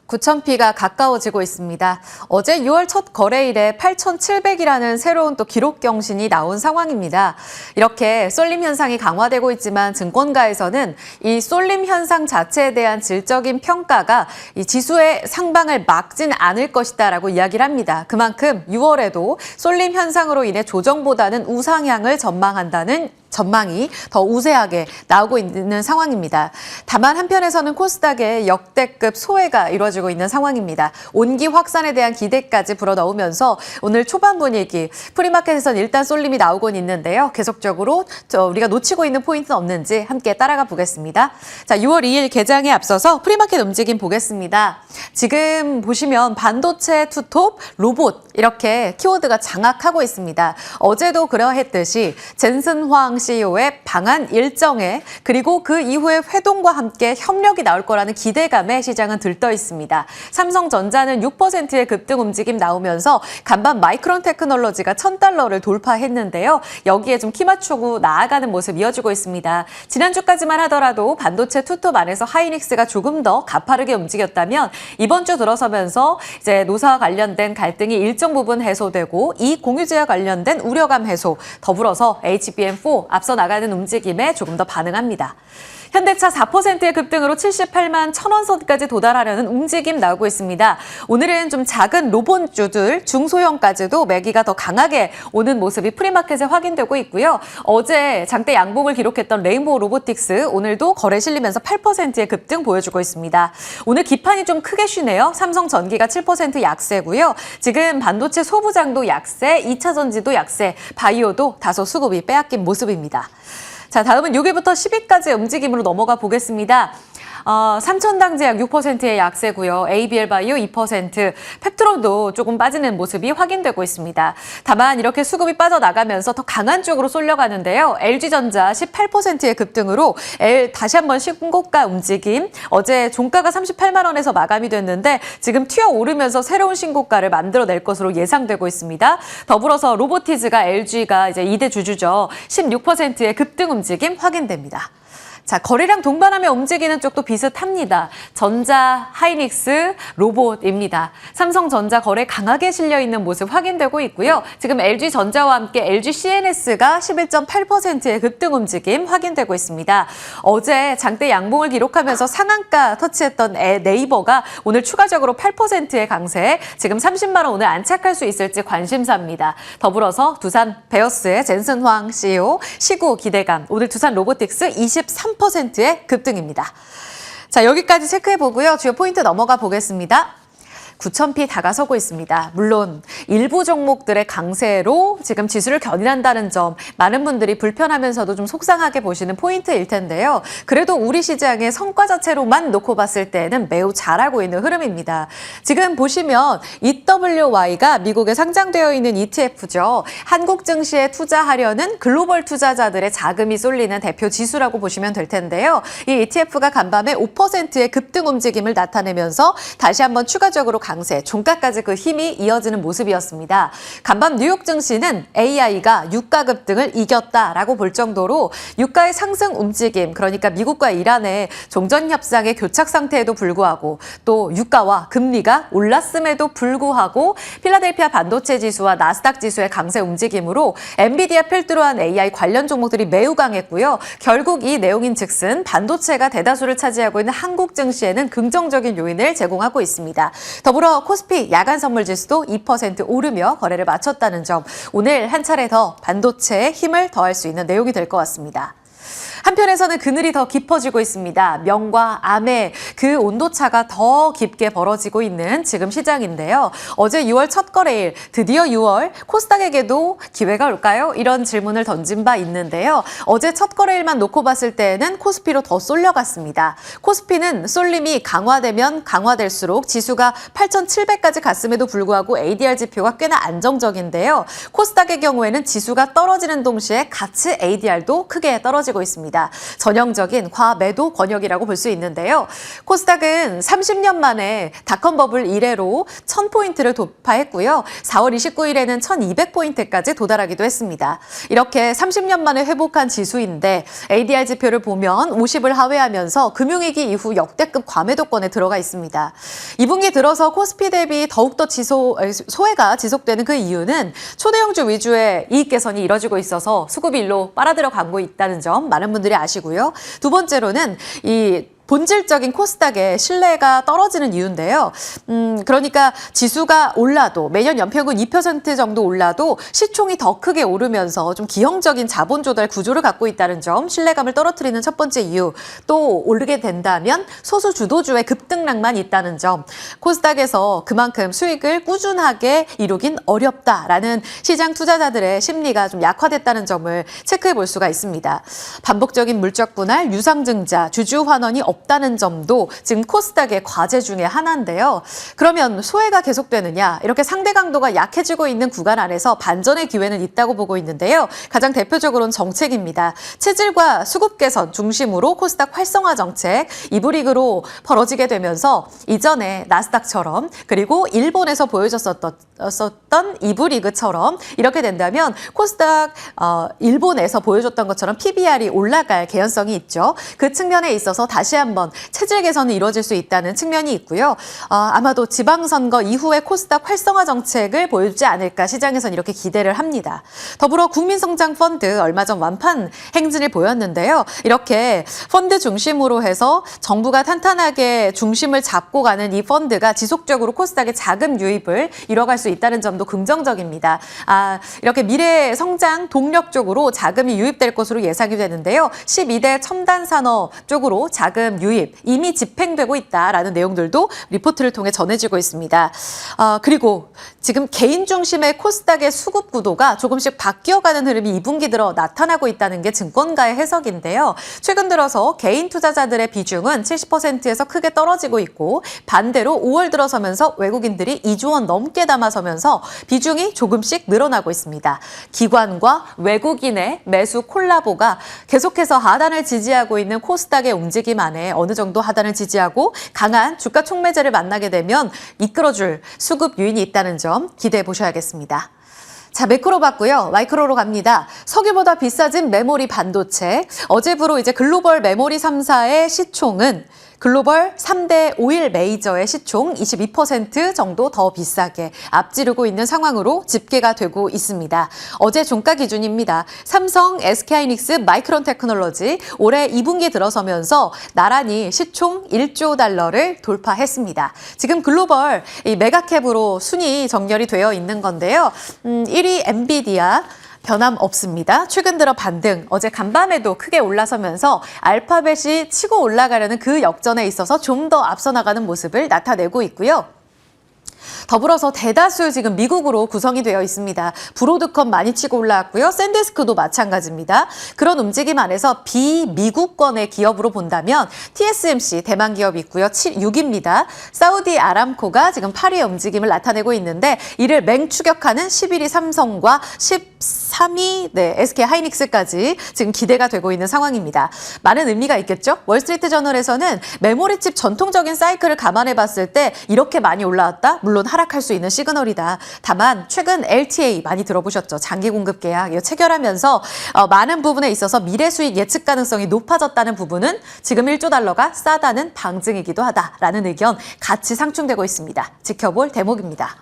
9,000피가 가까워지고 있습니다. 어제 6월 첫 거래일에 8,700이라는 새로운 또 기록 경신이 나온 상황입니다. 이렇게 쏠림 현상이 강화되고 있지만 증권가에서는 이 쏠림 현상 자체에 대한 질적인 평가가 이 지수의 상방을 막진 않을 것이다라고 이야기를 합니다. 그만큼 6월에도 쏠림 현상으로 인해 조정보다는 우상향을 전망한다는 전망이 더 우세하게 나오고 있는 상황입니다. 다만 한편에서는 코스닥의 역대급 소외가 이루어지고 있는 상황입니다. 온기 확산에 대한 기대까지 불어넣으면서 오늘 초반 분위기 프리마켓에서는 일단 쏠림이 나오곤 있는데요. 계속적으로 우리가 놓치고 있는 포인트는 없는지 함께 따라가 보겠습니다. 자, 6월 2일 개장에 앞서서 프리마켓 움직임 보겠습니다. 지금 보시면 반도체, 투톱, 로봇 이렇게 키워드가 장악하고 있습니다. 어제도 그러했듯이 젠슨황 CEO의 방한 일정에 그리고 그 이후에 회동과 함께 협력이 나올 거라는 기대감에 시장은 들떠 있습니다. 삼성전자는 6%의 급등 움직임 나오면서 간밤 마이크론 테크놀로지가 $1,000를 돌파했는데요. 여기에 좀 키 맞추고 나아가는 모습 이어지고 있습니다. 지난주까지만 하더라도 반도체 투톱 안에서 하이닉스가 조금 더 가파르게 움직였다면 이번 주 들어서면서 이제 노사와 관련된 갈등이 일정 부분 해소되고 이 공유제와 관련된 우려감 해소, 더불어서 HBM4 앞서 나가는 움직임에 조금 더 반응합니다. 현대차 4%의 급등으로 78만 1,000원 선까지 도달하려는 움직임 나오고 있습니다. 오늘은 좀 작은 로봇주들, 중소형까지도 매기가 더 강하게 오는 모습이 프리마켓에 확인되고 있고요. 어제 장대 양봉을 기록했던 레인보우 로보틱스 오늘도 거래 실리면서 8%의 급등 보여주고 있습니다. 오늘 기판이 좀 크게 쉬네요. 삼성전기가 7% 약세고요. 지금 반도체 소부장도 약세, 2차 전지도 약세, 바이오도 다소 수급이 빼앗긴 모습입니다. 자, 다음은 6일부터 10일까지의 움직임으로 넘어가 보겠습니다. 삼천당제약 6%의 약세고요. ABL 바이오 2%, 팩트럼도 조금 빠지는 모습이 확인되고 있습니다. 다만 이렇게 수급이 빠져나가면서 더 강한 쪽으로 쏠려가는데요. LG전자 18%의 급등으로 다시 한번 신고가 움직임. 어제 종가가 38만 원에서 마감이 됐는데 지금 튀어오르면서 새로운 신고가를 만들어낼 것으로 예상되고 있습니다. 더불어서 로보티즈가 LG가 이제 2대 주주죠. 16%의 급등 움직임 확인됩니다. 자, 거래량 동반하며 움직이는 쪽도 비슷합니다. 전자, 하이닉스, 로봇입니다. 삼성전자 거래 강하게 실려있는 모습 확인되고 있고요. 지금 LG전자와 함께 LG CNS가 11.8%의 급등 움직임 확인되고 있습니다. 어제 장대 양봉을 기록하면서 상한가 터치했던 네이버가 오늘 추가적으로 8%의 강세, 지금 30만 원 오늘 안착할 수 있을지 관심사입니다. 더불어서 두산 베어스의 젠슨황 CEO, 시구 기대감, 오늘 두산 로보틱스 23%의 급등입니다. 자, 여기까지 체크해보고요. 주요 포인트 넘어가 보겠습니다. 9,000피 다가서고 있습니다. 물론 일부 종목들의 강세로 지금 지수를 견인한다는 점 많은 분들이 불편하면서도 좀 속상하게 보시는 포인트일 텐데요. 그래도 우리 시장의 성과 자체로만 놓고 봤을 때는 매우 잘하고 있는 흐름입니다. 지금 보시면 EWY가 미국에 상장되어 있는 ETF죠. 한국 증시에 투자하려는 글로벌 투자자들의 자금이 쏠리는 대표 지수라고 보시면 될 텐데요. 이 ETF가 간밤에 5%의 급등 움직임을 나타내면서 다시 한번 추가적으로 강세, 종가까지 그 힘이 이어지는 모습이었습니다. 간밤 뉴욕 증시는 AI가 유가 급등을 이겼다라고 볼 정도로 유가의 상승 움직임, 그러니까 미국과 이란의 종전협상의 교착 상태에도 불구하고 또 유가와 금리가 올랐음에도 불구하고 필라델피아 반도체 지수와 나스닥 지수의 강세 움직임으로 엔비디아 필두로 한 AI 관련 종목들이 매우 강했고요. 결국 이 내용인 즉슨 반도체가 대다수를 차지하고 있는 한국 증시에는 긍정적인 요인을 제공하고 있습니다. 더불어 코스피 야간 선물 지수도 2% 오르며 거래를 마쳤다는 점, 오늘 한 차례 더 반도체에 힘을 더할 수 있는 내용이 될 것 같습니다. 한편에서는 그늘이 더 깊어지고 있습니다. 명과 암의 그 온도차가 더 깊게 벌어지고 있는 지금 시장인데요. 어제 6월 첫 거래일, 드디어 6월 코스닥에게도 기회가 올까요? 이런 질문을 던진 바 있는데요. 어제 첫 거래일만 놓고 봤을 때는 코스피로 더 쏠려갔습니다. 코스피는 쏠림이 강화되면 강화될수록 지수가 8,700까지 갔음에도 불구하고 ADR 지표가 꽤나 안정적인데요. 코스닥의 경우에는 지수가 떨어지는 동시에 같이 ADR도 크게 떨어지고 있습니다. 있습니다. 전형적인 과매도 권역이라고 볼 수 있는데요. 코스닥은 30년 만에 닷컴 버블 이래로 1000포인트를 돌파했고요. 4월 29일에는 1200포인트까지 도달하기도 했습니다. 이렇게 30년 만에 회복한 지수인데 ADR 지표를 보면 50을 하회하면서 금융위기 이후 역대급 과매도권에 들어가 있습니다. 2분기 들어서 코스피 대비 더욱더 소외가 지속되는 그 이유는 초대형주 위주의 이익 개선이 이뤄지고 있어서 수급이 일로 빨아들여 가고 있다는 점 많은 분들이 아시고요. 두 번째로는 이 본질적인 코스닥의 신뢰가 떨어지는 이유인데요. 그러니까 지수가 올라도 매년 연평균 2% 정도 올라도 시총이 더 크게 오르면서 좀 기형적인 자본 조달 구조를 갖고 있다는 점, 신뢰감을 떨어뜨리는 첫 번째 이유. 또 오르게 된다면 소수 주도주의 급등락만 있다는 점. 코스닥에서 그만큼 수익을 꾸준하게 이루긴 어렵다라는 시장 투자자들의 심리가 좀 약화됐다는 점을 체크해 볼 수가 있습니다. 반복적인 물적 분할, 유상증자, 주주 환원이 없다는 점도 지금 코스닥의 과제 중에 하나인데요. 그러면 소외가 계속되느냐? 이렇게 상대 강도가 약해지고 있는 구간 안에서 반전의 기회는 있다고 보고 있는데요. 가장 대표적으로는 정책입니다. 체질과 수급 개선 중심으로 코스닥 활성화 정책, 이브릭으로 벌어지게 되면서 이전에 나스닥처럼 그리고 일본에서 보여줬었던 이브리그처럼 이렇게 된다면 코스닥 일본에서 보여줬던 것처럼 PBR이 올라갈 개연성이 있죠. 그 측면에 있어서 다시 한번 체질 개선이 이루어질 수 있다는 측면이 있고요. 아마도 지방선거 이후에 코스닥 활성화 정책을 보여주지 않을까 시장에서는 이렇게 기대를 합니다. 더불어 국민성장펀드 얼마 전 완판 행진을 보였는데요. 이렇게 펀드 중심으로 해서 정부가 탄탄하게 중심을 잡고 가는 이 펀드가 지속적으로 코스닥의 자금 유입을 이뤄갈 수 있다는 점도 긍정적입니다. 이렇게 미래 성장 동력 쪽으로 자금이 유입될 것으로 예상이 되는데요. 12대 첨단 산업 쪽으로 자금 유입 이미 집행되고 있다라는 내용들도 리포트를 통해 전해지고 있습니다. 그리고 지금 개인 중심의 코스닥의 수급 구도가 조금씩 바뀌어가는 흐름이 2분기 들어 나타나고 있다는 게 증권가의 해석인데요. 최근 들어서 개인 투자자들의 비중은 70%에서 크게 떨어지고 있고 반대로 5월 들어서면서 외국인들이 2조 원 넘게 담아서면서 비중이 조금씩 늘어나고 있습니다. 기관과 외국인의 매수 콜라보가 계속해서 하단을 지지하고 있는 코스닥의 움직임 안에 어느 정도 하단을 지지하고 강한 주가 촉매제를 만나게 되면 이끌어줄 수급 요인이 있다는 점 기대해 보셔야겠습니다. 자, 매크로 봤고요. 마이크로로 갑니다. 석유보다 비싸진 메모리 반도체. 어제부로 이제 글로벌 메모리 3사의 시총은 글로벌 3대 오일 메이저의 시총 22% 정도 더 비싸게 앞지르고 있는 상황으로 집계가 되고 있습니다. 어제 종가 기준입니다. 삼성, SK하이닉스, 마이크론 테크놀로지 올해 2분기 들어서면서 나란히 시총 1조 달러를 돌파했습니다. 지금 글로벌 이 메가캡으로 순위 정렬이 되어 있는 건데요. 1위 엔비디아, 변함없습니다. 최근 들어 반등, 어제 간밤에도 크게 올라서면서 알파벳이 치고 올라가려는 그 역전에 있어서 좀 더 앞서 나가는 모습을 나타내고 있고요. 더불어서 대다수 지금 미국으로 구성이 되어 있습니다. 브로드컴 많이 치고 올라왔고요. 샌디스크도 마찬가지입니다. 그런 움직임 안에서 비미국권의 기업으로 본다면 TSMC 대만 기업이 있고요. 6위입니다. 사우디 아람코가 지금 8위의 움직임을 나타내고 있는데 이를 맹추격하는 11위 삼성과 13위 SK 하이닉스까지 지금 기대가 되고 있는 상황입니다. 많은 의미가 있겠죠? 월스트리트 저널에서는 메모리칩 전통적인 사이클을 감안해 봤을 때 이렇게 많이 올라왔다? 물론 하락할 수 있는 시그널이다. 다만 최근 LTA 많이 들어보셨죠? 장기 공급 계약 이거 체결하면서 많은 부분에 있어서 미래 수익 예측 가능성이 높아졌다는 부분은 지금 1조 달러가 싸다는 방증이기도 하다라는 의견 같이 상충되고 있습니다. 지켜볼 대목입니다.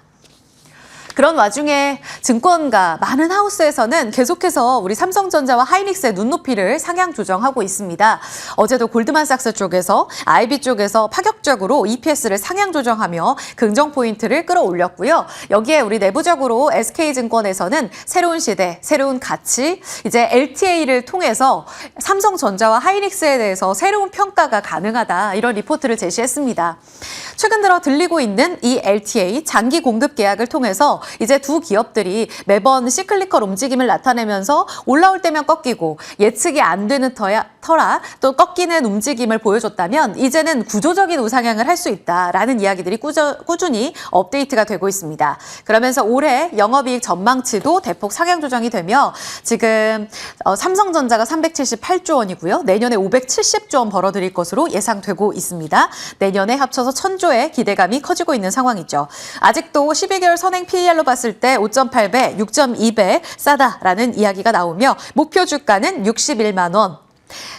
그런 와중에 증권가 많은 하우스에서는 계속해서 우리 삼성전자와 하이닉스의 눈높이를 상향 조정하고 있습니다. 어제도 골드만삭스 쪽에서 IB 쪽에서 파격적으로 EPS를 상향 조정하며 긍정 포인트를 끌어올렸고요. 여기에 우리 내부적으로 SK증권에서는 새로운 시대, 새로운 가치, 이제 LTA를 통해서 삼성전자와 하이닉스에 대해서 새로운 평가가 가능하다 이런 리포트를 제시했습니다. 최근 들어 들리고 있는 이 LTA 장기 공급 계약을 통해서 이제 두 기업들이 매번 시클리컬 움직임을 나타내면서 올라올 때면 꺾이고 예측이 안 되는 터라 또 꺾이는 움직임을 보여줬다면 이제는 구조적인 우상향을 할 수 있다라는 이야기들이 꾸준히 업데이트가 되고 있습니다. 그러면서 올해 영업이익 전망치도 대폭 상향 조정이 되며 지금 삼성전자가 378조 원이고요. 내년에 570조 원 벌어들일 것으로 예상되고 있습니다. 내년에 합쳐서 1000조의 기대감이 커지고 있는 상황이죠. 아직도 12개월 선행 PER로 봤을 때 5.8배, 6.2배 싸다라는 이야기가 나오며 목표 주가는 61만 원.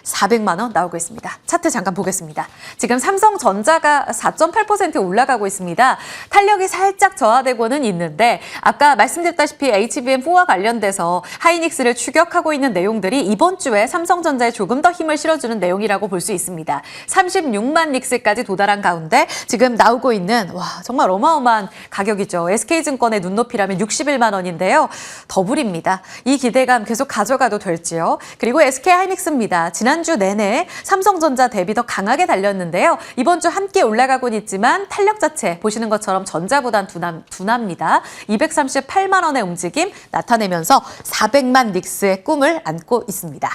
400만 원 나오고 있습니다. 차트 잠깐 보겠습니다. 지금 삼성전자가 4.8% 올라가고 있습니다. 탄력이 살짝 저하되고는 있는데 아까 말씀드렸다시피 HBM4와 관련돼서 하이닉스를 추격하고 있는 내용들이 이번 주에 삼성전자에 조금 더 힘을 실어주는 내용이라고 볼 수 있습니다. 36만 닉스까지 도달한 가운데 지금 나오고 있는 정말 어마어마한 가격이죠. SK증권의 눈높이라면 61만 원인데요. 더블입니다. 이 기대감 계속 가져가도 될지요. 그리고 SK하이닉스입니다. 지난주 내내 삼성전자 대비 더 강하게 달렸는데요. 이번 주 함께 올라가곤 있지만 탄력 자체 보시는 것처럼 전자보단 둔합니다. 238만 원의 움직임 나타내면서 400만 닉스의 꿈을 안고 있습니다.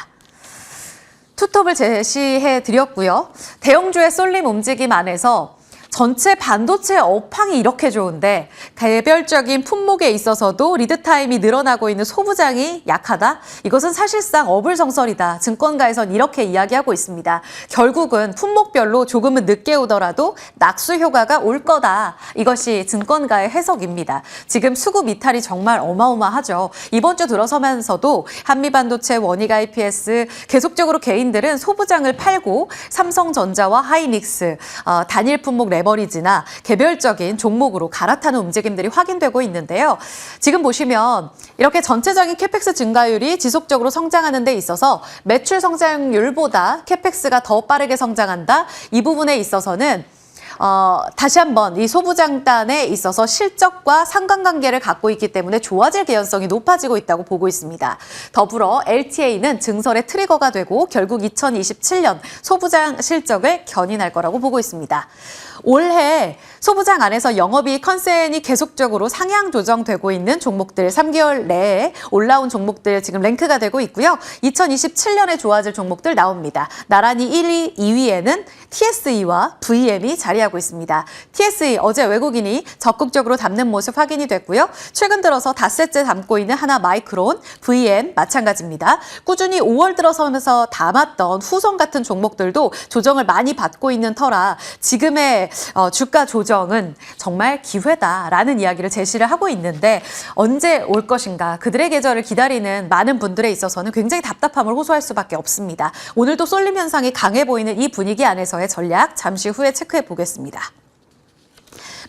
투톱을 제시해 드렸고요. 대형주의 쏠림 움직임 안에서 전체 반도체 업황이 이렇게 좋은데 개별적인 품목에 있어서도 리드타임이 늘어나고 있는 소부장이 약하다? 이것은 사실상 어불성설이다. 증권가에선 이렇게 이야기하고 있습니다. 결국은 품목별로 조금은 늦게 오더라도 낙수 효과가 올 거다. 이것이 증권가의 해석입니다. 지금 수급 이탈이 정말 어마어마하죠. 이번 주 들어서면서도 한미반도체, 원익 IPS 계속적으로 개인들은 소부장을 팔고 삼성전자와 하이닉스, 단일 품목 레버리지나 개별적인 종목으로 갈아타는 움직임들이 확인되고 있는데요. 지금 보시면 이렇게 전체적인 캐펙스 증가율이 지속적으로 성장하는 데 있어서 매출 성장률보다 캐펙스가 더 빠르게 성장한다. 이 부분에 있어서는 다시 한번 이 소부장단에 있어서 실적과 상관관계를 갖고 있기 때문에 좋아질 개연성이 높아지고 있다고 보고 있습니다. 더불어 LTA는 증설의 트리거가 되고 결국 2027년 소부장 실적을 견인할 거라고 보고 있습니다. 올해 소부장 안에서 영업이익 컨센이 계속적으로 상향 조정되고 있는 종목들 3개월 내에 올라온 종목들 지금 랭크가 되고 있고요. 2027년에 좋아질 종목들 나옵니다. 나란히 1위, 2위에는 TSE와 VM이 자리하고 있습니다. TSE 어제 외국인이 적극적으로 담는 모습 확인이 됐고요. 최근 들어서 닷새째 담고 있는 하나마이크론, VM 마찬가지입니다. 꾸준히 5월 들어서면서 담았던 후성 같은 종목들도 조정을 많이 받고 있는 터라 지금의 주가 조정은 정말 기회다라는 이야기를 제시를 하고 있는데 언제 올 것인가 그들의 계절을 기다리는 많은 분들에 있어서는 굉장히 답답함을 호소할 수밖에 없습니다. 오늘도 쏠림 현상이 강해 보이는 이 분위기 안에서의 전략 잠시 후에 체크해 보겠습니다.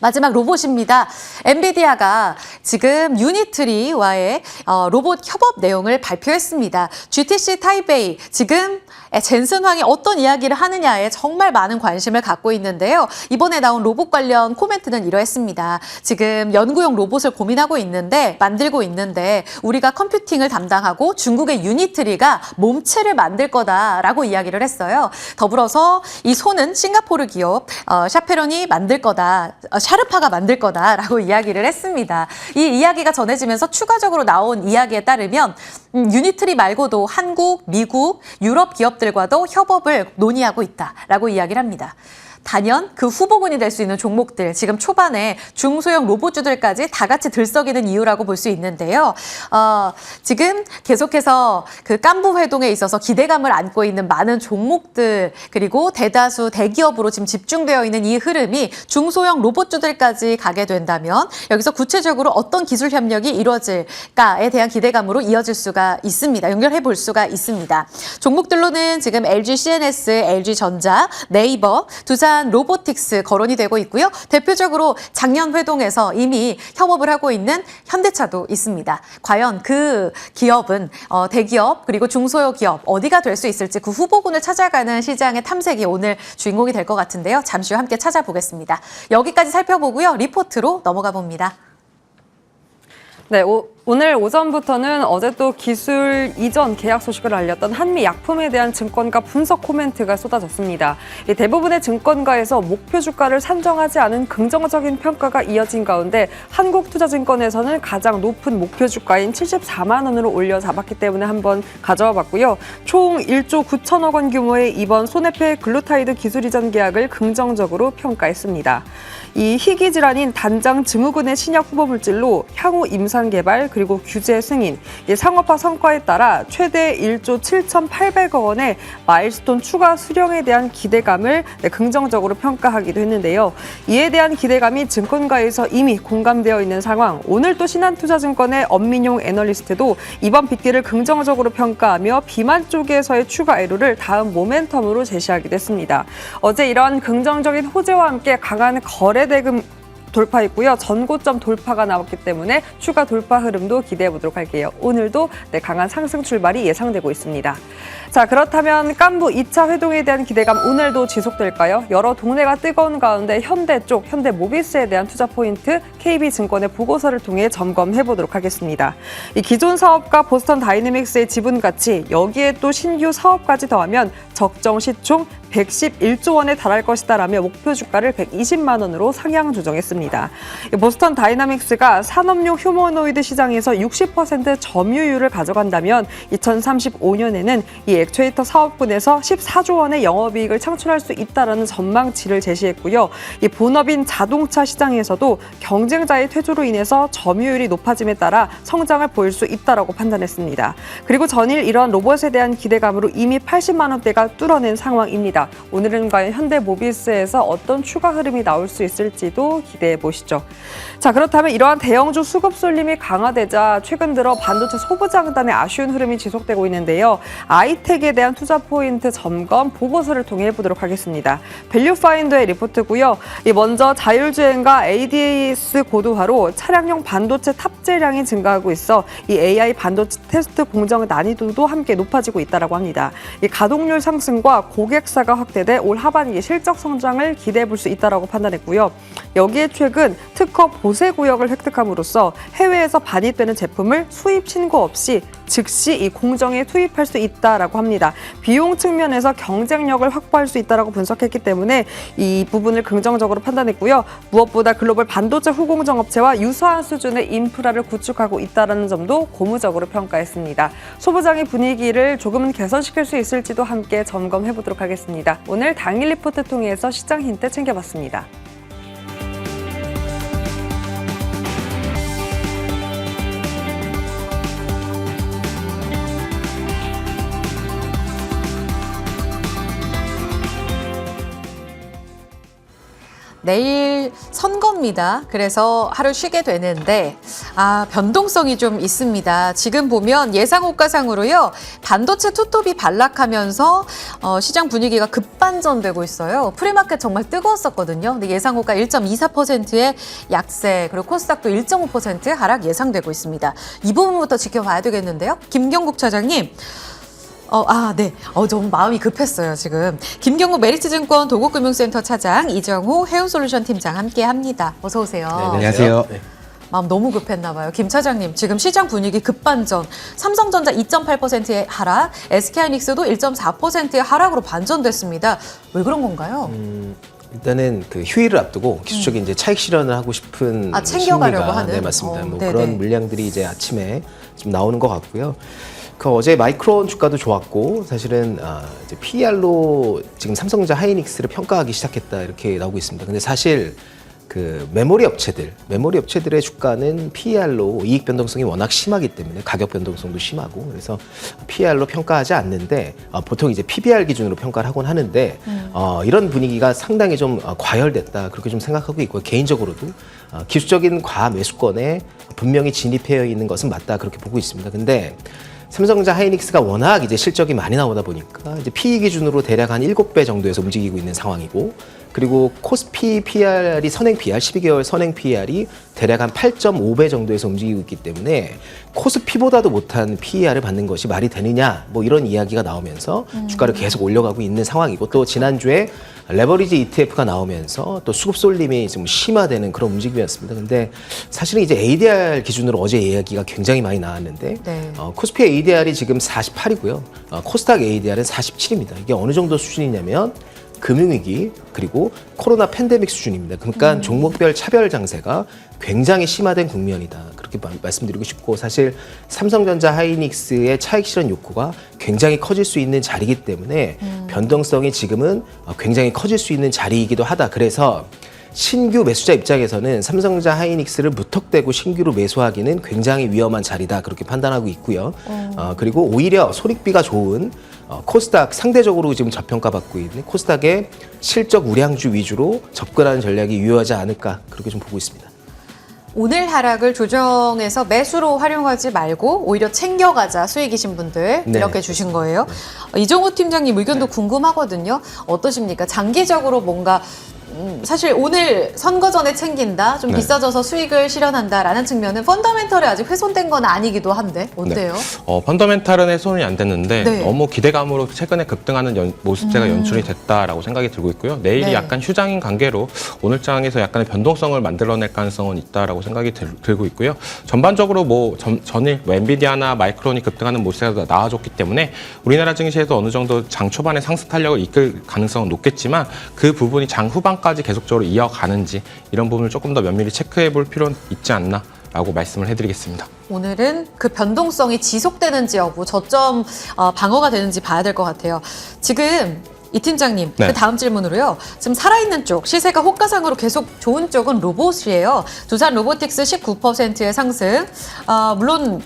마지막 로봇입니다. 엔비디아가 지금 유니트리와의 로봇 협업 내용을 발표했습니다. GTC 타이베이 지금 젠슨황이 어떤 이야기를 하느냐에 정말 많은 관심을 갖고 있는데요. 이번에 나온 로봇 관련 코멘트는 이러했습니다. 지금 연구용 로봇을 고민하고 있는데 만들고 있는데 우리가 컴퓨팅을 담당하고 중국의 유니트리가 몸체를 만들 거다라고 이야기를 했어요. 더불어서 이 손은 싱가포르 기업 샤페론이 만들 거다. 샤르파가 만들 거다라고 이야기를 했습니다. 이 이야기가 전해지면서 추가적으로 나온 이야기에 따르면 유니트리 말고도 한국, 미국, 유럽 기업들과도 협업을 논의하고 있다라고 이야기를 합니다. 단연 그 후보군이 될 수 있는 종목들, 지금 초반에 중소형 로봇주들까지 다 같이 들썩이는 이유라고 볼 수 있는데요. 지금 계속해서 그 깐부 회동에 있어서 기대감을 안고 있는 많은 종목들, 그리고 대다수 대기업으로 지금 집중되어 있는 이 흐름이 중소형 로봇주들까지 가게 된다면 여기서 구체적으로 어떤 기술 협력이 이루어질까에 대한 기대감으로 이어질 수가 있습니다. 연결해 볼 수가 있습니다. 종목들로는 지금 LG CNS, LG전자, 네이버, 두산 로보틱스 거론이 되고 있고요. 대표적으로 작년 회동에서 이미 협업을 하고 있는 현대차도 있습니다. 과연 그 기업은 대기업 그리고 중소형 기업 어디가 될 수 있을지 그 후보군을 찾아가는 시장의 탐색이 오늘 주인공이 될 것 같은데요. 잠시 후 함께 찾아보겠습니다. 여기까지 살펴보고요. 리포트로 넘어가 봅니다. 네, 오늘 오전부터는 어제 또 기술 이전 계약 소식을 알렸던 한미약품에 대한 증권가 분석 코멘트가 쏟아졌습니다. 대부분의 증권가에서 목표 주가를 산정하지 않은 긍정적인 평가가 이어진 가운데 한국투자증권에서는 가장 높은 목표 주가인 74만 원으로 올려 잡았기 때문에 한번 가져와 봤고요. 총 1조 9천억 원 규모의 이번 손해패 글루타이드 기술 이전 계약을 긍정적으로 평가했습니다. 이 희귀 질환인 단장 증후군의 신약 후보 물질로 향후 임상 개발 그리고 규제 승인, 상업화 성과에 따라 최대 1조 7,800억 원의 마일스톤 추가 수령에 대한 기대감을 긍정적으로 평가하기도 했는데요. 이에 대한 기대감이 증권가에서 이미 공감되어 있는 상황. 오늘 또 신한투자증권의 엄민용 애널리스트도 이번 빅딜을 긍정적으로 평가하며 비만 쪽에서의 추가 애로를 다음 모멘텀으로 제시하기도 했습니다. 어제 이러한 긍정적인 호재와 함께 강한 거래 대금 돌파했고요. 전고점 돌파가 나왔기 때문에 추가 돌파 흐름도 기대해 보도록 할게요. 오늘도 강한 상승 출발이 예상되고 있습니다. 자, 그렇다면 깐부 2차 회동에 대한 기대감 오늘도 지속될까요? 여러 동네가 뜨거운 가운데 현대 쪽, 현대모비스에 대한 투자 포인트 KB증권의 보고서를 통해 점검해 보도록 하겠습니다. 이 기존 사업과 보스턴 다이내믹스의 지분 가치, 여기에 또 신규 사업까지 더하면 적정 시총 111조 원에 달할 것이다라며 목표 주가를 120만 원으로 상향 조정했습니다. 보스턴 다이나믹스가 산업용 휴머노이드 시장에서 60% 점유율을 가져간다면 2035년에는 이 액추에이터 사업군에서 14조 원의 영업이익을 창출할 수 있다라는 전망치를 제시했고요. 이 본업인 자동차 시장에서도 경쟁자의 퇴조로 인해서 점유율이 높아짐에 따라 성장을 보일 수 있다라고 판단했습니다. 그리고 전일 이러한 로봇에 대한 기대감으로 이미 80만 원대가 뚫어낸 상황입니다. 오늘은 과연 현대모비스에서 어떤 추가 흐름이 나올 수 있을지도 기대해 보시죠. 자, 그렇다면 이러한 대형주 수급 쏠림이 강화되자 최근 들어 반도체 소부장단의 아쉬운 흐름이 지속되고 있는데요. 아이텍에 대한 투자 포인트 점검 보고서를 통해 해보도록 하겠습니다. 밸류파인더의 리포트고요. 먼저 자율주행과 ADAS 고도화로 차량용 반도체 탑재량이 증가하고 있어 이 AI 반도체 테스트 공정 난이도도 함께 높아지고 있다고 합니다. 이 가동률 상승과 고객사가 확대돼 올 하반기 실적 성장을 기대해 볼 수 있다고 판단했고요. 여기에 최근 특허 보세 구역을 획득함으로써 해외에서 반입되는 제품을 수입 신고 없이 즉시 이 공정에 투입할 수 있다라고 합니다. 비용 측면에서 경쟁력을 확보할 수 있다라고 분석했기 때문에 이 부분을 긍정적으로 판단했고요. 무엇보다 글로벌 반도체 후공정 업체와 유사한 수준의 인프라를 구축하고 있다는 점도 고무적으로 평가했습니다. 소부장의 분위기를 조금은 개선시킬 수 있을지도 함께 점검해 보도록 하겠습니다. 오늘 당일 리포트 통해서 시장 힌트 챙겨봤습니다. 내일 선거입니다. 그래서 하루 쉬게 되는데 변동성이 좀 있습니다. 지금 보면 예상호가상으로요. 반도체 투톱이 반락하면서 시장 분위기가 급반전되고 있어요. 프리마켓 정말 뜨거웠었거든요. 근데 예상호가 1.24%의 약세, 그리고 코스닥도 1.5% 하락 예상되고 있습니다. 이 부분부터 지켜봐야 되겠는데요. 김경국 차장님. 네. 좀 마음이 급했어요, 지금. 김경국 메리츠증권 도곡금융센터 차장, 이정호 해운솔루션 팀장 함께 합니다. 어서 오세요. 네, 안녕하세요. 네. 마음 너무 급했나 봐요. 김 차장님, 지금 시장 분위기 급반전. 삼성전자 2.8%의 하락, SK하이닉스도 1.4%의 하락으로 반전됐습니다. 왜 그런 건가요? 일단은 그 휴일을 앞두고 기술적인 이제 차익 실현을 하고 싶은 챙겨가려고 심리가, 하는. 네, 맞습니다. 네네. 그런 물량들이 이제 아침에 좀 나오는 것 같고요. 어제 마이크론 주가도 좋았고 사실은 이제 PER로 지금 삼성전자 하이닉스를 평가하기 시작했다 이렇게 나오고 있습니다. 근데 사실 그 메모리 업체들의 주가는 PER로 이익 변동성이 워낙 심하기 때문에 가격 변동성도 심하고 그래서 PER로 평가하지 않는데 보통 이제 PBR 기준으로 평가를 하곤 하는데 이런 분위기가 상당히 좀 과열됐다 그렇게 좀 생각하고 있고 개인적으로도 기술적인 과매수권에 분명히 진입해 있는 것은 맞다 그렇게 보고 있습니다. 근데 삼성전자 하이닉스가 워낙 이제 실적이 많이 나오다 보니까 이제 PE 기준으로 대략 한 7배 정도에서 움직이고 있는 상황이고 그리고 코스피 PR이 선행 PR 12개월 선행 PR이 대략 한 8.5배 정도에서 움직이고 있기 때문에 코스피보다도 못한 PER을 받는 것이 말이 되느냐 뭐 이런 이야기가 나오면서 주가를 계속 올려가고 있는 상황이고 또 지난주에 레버리지 ETF가 나오면서 또 수급 쏠림이 좀 심화되는 그런 움직임이었습니다. 근데 사실은 이제 ADR 기준으로 어제 이야기가 굉장히 많이 나왔는데 네. 코스피 ADR이 지금 48이고요. 코스닥 ADR은 47입니다. 이게 어느 정도 수준이냐면 금융위기 그리고 코로나 팬데믹 수준입니다. 그러니까 종목별 차별 장세가 굉장히 심화된 국면이다. 그렇게 말씀드리고 싶고 사실 삼성전자 하이닉스의 차익 실현 욕구가 굉장히 커질 수 있는 자리이기 때문에 변동성이 지금은 굉장히 커질 수 있는 자리이기도 하다. 그래서 신규 매수자 입장에서는 삼성전자 하이닉스를 무턱대고 신규로 매수하기는 굉장히 위험한 자리다. 그렇게 판단하고 있고요. 그리고 오히려 손익비가 좋은 코스닥 상대적으로 지금 저평가받고 있는 코스닥의 실적 우량주 위주로 접근하는 전략이 유효하지 않을까 그렇게 좀 보고 있습니다. 오늘 하락을 조정해서 매수로 활용하지 말고 오히려 챙겨가자 수익이신 분들 네. 이렇게 주신 거예요. 이종호 팀장님 의견도 궁금하거든요. 어떠십니까? 장기적으로 뭔가 사실 오늘 선거 전에 챙긴다, 좀 네. 비싸져서 수익을 실현한다라는 측면은 펀더멘털이 아직 훼손된 건 아니기도 한데 어때요? 펀더멘탈은 훼손이 안 됐는데 네. 너무 기대감으로 최근에 급등하는 모습세가 연출이 됐다라고 생각이 들고 있고요. 내일이 네. 약간 휴장인 관계로 오늘 장에서 약간의 변동성을 만들어낼 가능성은 있다라고 생각이 들고 있고요. 전반적으로 전일 엔비디아나 마이크론이 급등하는 모습세가 나와줬기 때문에 우리나라 증시에서 어느 정도 장 초반에 상승 탄력을 이끌 가능성은 높겠지만 그 부분이 장 후반까지 계속적으로 이어가는지 이런 부분을 조금 더 면밀히 체크해 볼 필요는 있지 않나라고 말씀을 해드리겠습니다. 오늘은 그 변동성이 지속되는지 여부, 저점 방어가 되는지 봐야 될 것 같아요. 지금 이 팀장님, 네. 그 다음 질문으로요. 지금 살아있는 쪽, 시세가 호가상으로 계속 좋은 쪽은 로봇이에요. 두산 로보틱스 19%의 상승. 물론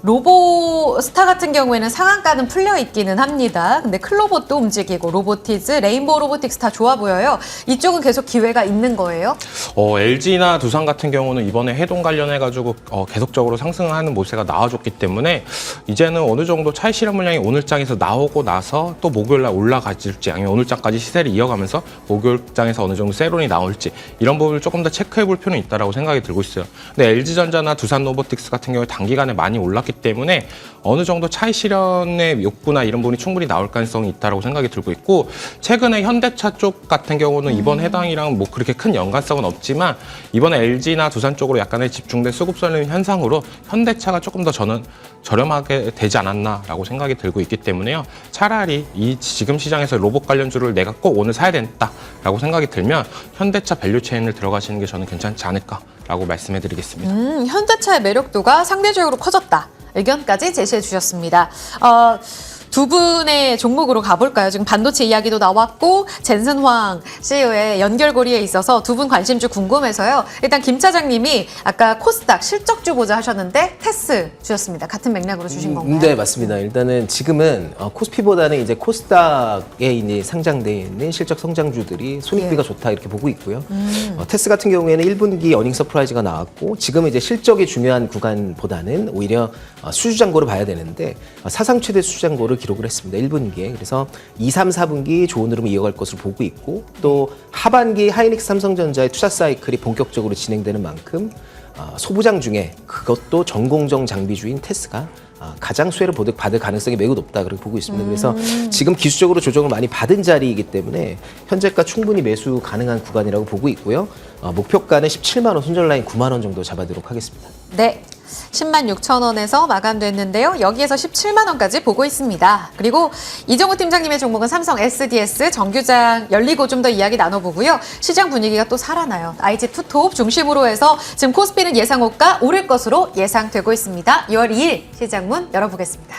로보스타 같은 경우에는 상한가는 풀려 있기는 합니다. 근데 클로봇도 움직이고 로보티즈, 레인보우 로보틱스 다 좋아 보여요. 이쪽은 계속 기회가 있는 거예요? LG나 두산 같은 경우는 이번에 해동 관련해가지고 계속적으로 상승하는 모세가 나와줬기 때문에 이제는 어느 정도 차익 실현 물량이 오늘 장에서 나오고 나서 또 목요일날 올라갈지 아니면 오늘 장까지 시세를 이어가면서 목요일 장에서 어느 정도 세론이 나올지 이런 부분을 조금 더 체크해 볼 필요는 있다고 생각이 들고 있어요. 근데 LG전자나 두산 로보틱스 같은 경우에 단기간에 많이 올랐기 때문에 어느 정도 차익 실현의 욕구나 이런 부분이 충분히 나올 가능성이 있다고 생각이 들고 있고 최근에 현대차 쪽 같은 경우는 이번 해당이랑 뭐 그렇게 큰 연관성은 없지만 이번에 LG나 두산 쪽으로 약간의 집중된 수급 쏠림 현상으로 현대차가 조금 더 저는 저렴하게 되지 않았나라고 생각이 들고 있기 때문에요. 차라리 이 지금 시장에서 로봇 관련주를 내가 꼭 오늘 사야 된다라고 생각이 들면 현대차 밸류체인을 들어가시는 게 저는 괜찮지 않을까라고 말씀해드리겠습니다. 현대차의 매력도가 상대적으로 커졌다. 의견까지 제시해 주셨습니다. 두 분의 종목으로 가볼까요? 지금 반도체 이야기도 나왔고 젠슨황 CEO의 연결고리에 있어서 두 분 관심주 궁금해서요. 일단 김 차장님이 아까 코스닥 실적주 보자 하셨는데 테스 주셨습니다. 같은 맥락으로 주신 건가요? 네, 맞습니다. 일단은 지금은 코스피보다는 이제 코스닥에 이제 상장되어 있는 실적 성장주들이 손익비가 좋다 이렇게 보고 있고요. 테스 같은 경우에는 1분기 어닝 서프라이즈가 나왔고 지금은 이제 실적이 중요한 구간보다는 오히려 수주잔고를 봐야 되는데 사상 최대 수주잔고를 기록을 했습니다. 1분기에. 그래서 2, 3, 4분기 좋은 흐름을 이어갈 것으로 보고 있고 또 하반기 하이닉스 삼성전자의 투자 사이클이 본격적으로 진행되는 만큼 소부장 중에 그것도 전공정 장비주인 테스가 가장 수혜를 받을 가능성이 매우 높다 그렇게 보고 있습니다. 그래서 지금 기술적으로 조정을 많이 받은 자리이기 때문에 현재가 충분히 매수 가능한 구간이라고 보고 있고요. 목표가는 17만 원, 손절 라인 9만 원 정도 잡아두도록 하겠습니다. 네. 10만 6천 원에서 마감됐는데요. 여기에서 17만 원까지 보고 있습니다. 그리고 이종호 팀장님의 종목은 삼성 SDS 정규장 열리고 좀 더 이야기 나눠보고요. 시장 분위기가 또 살아나요. IG 투톱 중심으로 해서 지금 코스피는 예상호가 오를 것으로 예상되고 있습니다. 6월 2일 시장문 열어보겠습니다.